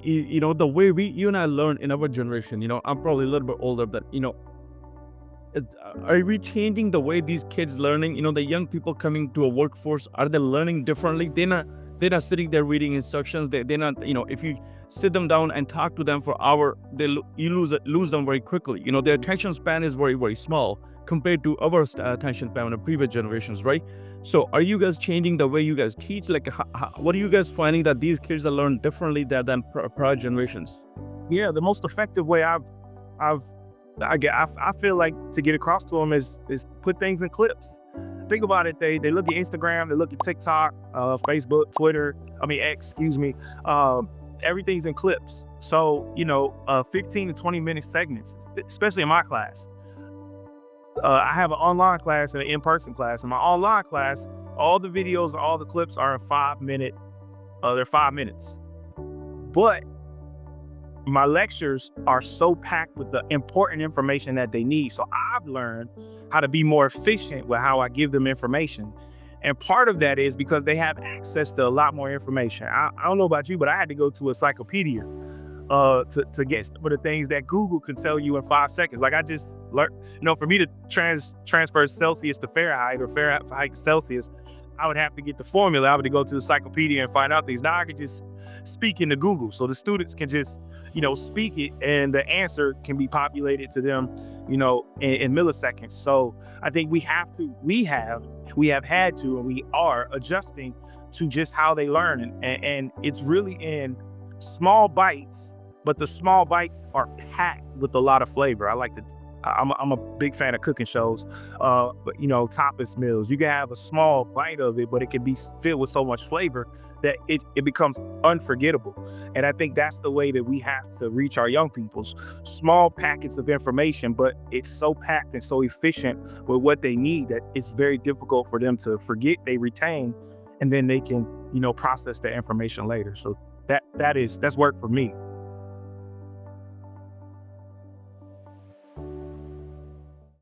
the way you and I learn in our generation, I'm probably a little bit older, but are we changing the way these kids learning? The young people coming to a workforce, are they learning differently? They're not sitting there reading instructions. They're not, if you sit them down and talk to them for hour, you lose them very quickly. Their attention span is very, very small compared to our attention span of previous generations, right? So are you guys changing the way you guys teach? Like, what are you guys finding that these kids are learning differently than prior generations? Yeah, the most effective way I've I feel like to get across to them is put things in clips. Think about it. They look at Instagram, they look at TikTok, Facebook, Twitter. I mean X, excuse me. Everything's in clips. So 15 to 20-minute segments, especially in my class. I have an online class and an in-person class. In my online class, all the videos, all the clips are in 5 minute. They're 5 minutes, but my lectures are so packed with the important information that they need. So I've learned how to be more efficient with how I give them information. And part of that is because they have access to a lot more information. I don't know about you, but I had to go to a encyclopedia to get some of the things that Google can tell you in 5 seconds. Like I just learned, for me to transfer Celsius to Fahrenheit or Fahrenheit to Celsius, I would have to get the formula. I would go to the encyclopedia and find out things. Now I could just speak into Google. So the students can just, speak it and the answer can be populated to them, in milliseconds. So I think we have had to, and we are adjusting to just how they learn. And it's really in small bites, but the small bites are packed with a lot of flavor. I'm a big fan of cooking shows, but tapas meals. You can have a small bite of it, but it can be filled with so much flavor that it becomes unforgettable. And I think that's the way that we have to reach our young people's small packets of information, but it's so packed and so efficient with what they need that it's very difficult for them to forget. They retain, and then they can process that information later. So that's worked for me.